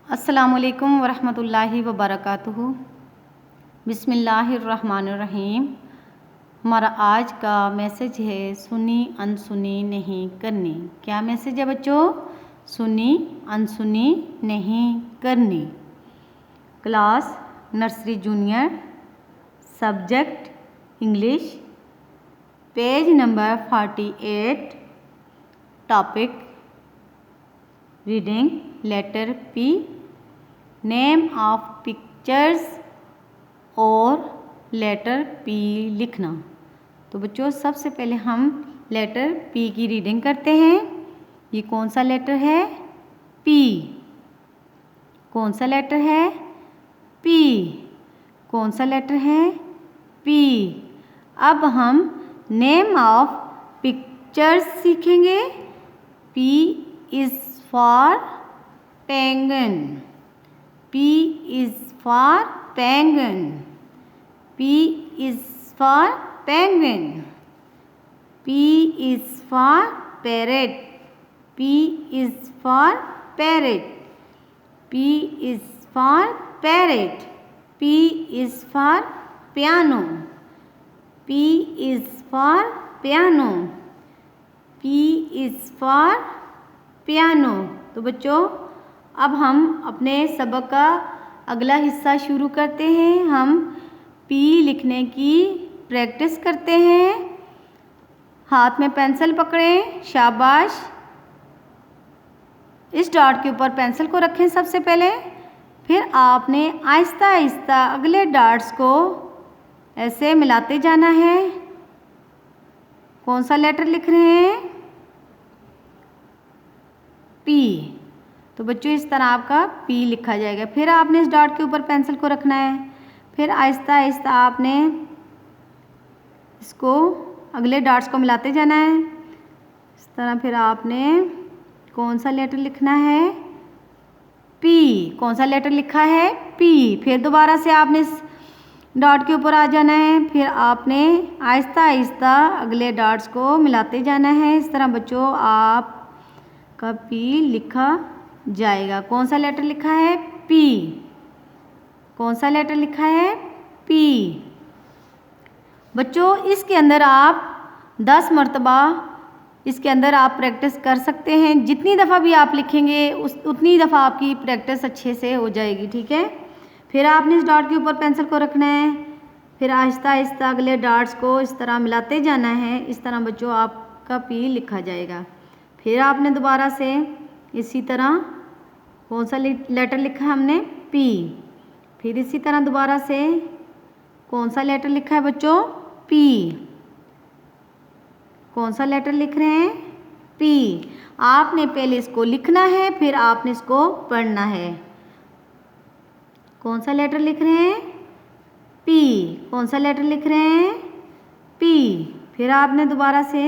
अस्सलामुअलैकुम वरहमतुल्लाहि वबरकातुहू। बिस्मिल्लाहिर्रहमानिर्रहीम। हमारा आज का मैसेज है सुनी अनसुनी नहीं करनी। क्या मैसेज है बच्चों? सुनी अनसुनी नहीं करनी। Class nursery junior, subject English, page number 48, topic reading letter P, name of pictures और लेटर पी लिखना। तो बच्चों सबसे पहले हम लेटर पी की रीडिंग करते हैं। ये कौन सा लेटर है? पी। कौन सा लेटर है? पी। कौन सा लेटर है? पी। अब हम नेम ऑफ पिक्चर्स सीखेंगे। P is for penguin. P is for penguin. P is for penguin. P is for parrot. P is for parrot. P is for parrot. P is for piano. P is for piano. P is for piano. तो बच्चों अब हम अपने सबक का अगला हिस्सा शुरू करते हैं। हम पी लिखने की प्रैक्टिस करते हैं। हाथ में पेंसिल पकड़ें, शाबाश। इस डॉट के ऊपर पेंसिल को रखें सबसे पहले। फिर आपने आहिस्ता आहिस्ता अगले डॉट्स को ऐसे मिलाते जाना है। कौन सा लेटर लिख रहे हैं? पी। तो बच्चों इस तरह आपका पी लिखा जाएगा। फिर आपने इस डॉट के ऊपर पेंसिल को रखना है। फिर आहिस्ता आहिस्ता आपने इसको अगले डॉट्स को मिलाते जाना है इस तरह। फिर आपने कौन सा लेटर लिखना है? पी। कौन सा लेटर लिखा है? पी। फिर दोबारा से आपने इस डॉट के ऊपर आ जाना है। फिर आपने आहिस्ता आहिस्ता अगले डॉट्स को मिलाते जाना है। इस तरह बच्चों आपका पी लिखा जाएगा। कौन सा लेटर लिखा है? पी। कौन सा लेटर लिखा है? पी। बच्चों इसके अंदर आप 10 मरतबा इसके अंदर आप प्रैक्टिस कर सकते हैं। जितनी दफ़ा भी आप लिखेंगे उतनी दफ़ा आपकी प्रैक्टिस अच्छे से हो जाएगी, ठीक है। फिर आपने इस डॉट के ऊपर पेंसिल को रखना है। फिर आहिस्ता आहिस्ता अगले डॉट्स को इस तरह मिलाते जाना है। इस तरह बच्चों आपका पी लिखा जाएगा। फिर आपने दोबारा से इसी तरह कौन सा लेटर लिखा है हमने? पी। फिर इसी तरह दोबारा से कौन सा लेटर लिखा है बच्चों? पी। कौन सा लेटर लिख रहे हैं? पी। आपने पहले इसको लिखना है, फिर आपने इसको पढ़ना है। कौन सा लेटर लिख रहे हैं? पी। कौन सा लेटर लिख रहे हैं? पी। फिर आपने दोबारा से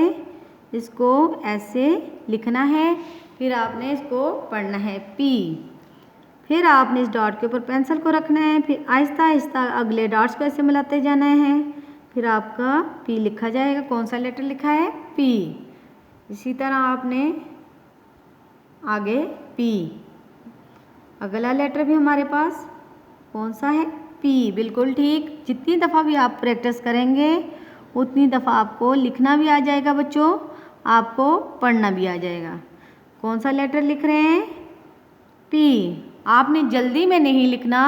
इसको ऐसे लिखना है, फिर आपने इसको पढ़ना है, पी। फिर आपने इस डॉट के ऊपर पेंसिल को रखना है। फिर आहिस्ता आहिस्ता अगले डॉट्स को ऐसे मिलाते जाना है। फिर आपका पी लिखा जाएगा। कौन सा लेटर लिखा है? पी। इसी तरह आपने आगे पी। अगला लेटर भी हमारे पास कौन सा है? पी। बिल्कुल ठीक। जितनी दफ़ा भी आप प्रैक्टिस करेंगे उतनी दफ़ा आपको लिखना भी आ जाएगा बच्चों, आपको पढ़ना भी आ जाएगा। कौन सा लेटर लिख रहे हैं? पी। आपने जल्दी में नहीं लिखना,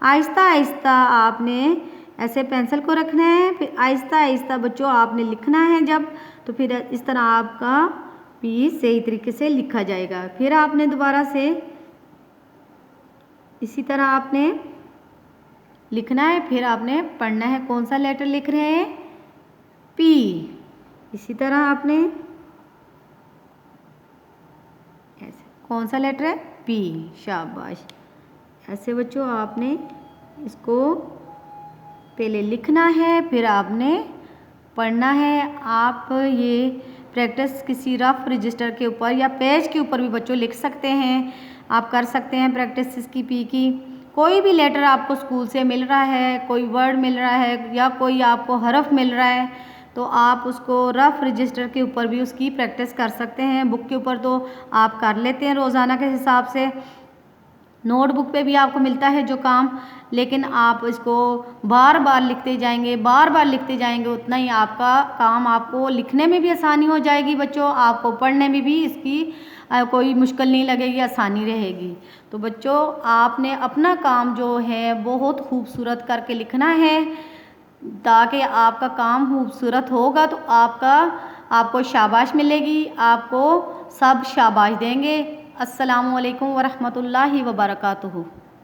आहिस्ता आहिस्ता आपने ऐसे पेंसिल को रखना है। फिर आहिस्ता आहिस्ता बच्चों आपने लिखना है जब, तो फिर इस तरह आपका पी सही तरीके से लिखा जाएगा। फिर आपने दोबारा से इसी तरह आपने लिखना है, फिर आपने पढ़ना है। कौन सा लेटर लिख रहे हैं? पी। इसी तरह आपने ऐसे कौन सा लेटर है? पी। शाबाश। ऐसे बच्चों आपने इसको पहले लिखना है, फिर आपने पढ़ना है। आप ये प्रैक्टिस किसी रफ रजिस्टर के ऊपर या पेज के ऊपर भी बच्चों लिख सकते हैं। आप कर सकते हैं प्रैक्टिस इसकी पी की। कोई भी लेटर आपको स्कूल से मिल रहा है, कोई वर्ड मिल रहा है या कोई आपको हरफ मिल रहा है, तो आप उसको रफ रजिस्टर के ऊपर भी उसकी प्रैक्टिस कर सकते हैं। बुक के ऊपर तो आप कर लेते हैं रोज़ाना के हिसाब से, नोटबुक पे भी आपको मिलता है जो काम, लेकिन आप इसको बार बार लिखते जाएंगे उतना ही आपका काम, आपको लिखने में भी आसानी हो जाएगी बच्चों, आपको पढ़ने में भी इसकी कोई मुश्किल नहीं लगेगी, आसानी रहेगी। तो बच्चों आपने अपना काम जो है बहुत खूबसूरत करके लिखना है, ताकि आपका काम खूबसूरत होगा तो आपको शाबाश मिलेगी, आपको सब शाबाश देंगे। अस्सलामु अलैकुम वरहमतुल्लाहि वबरकातुहू।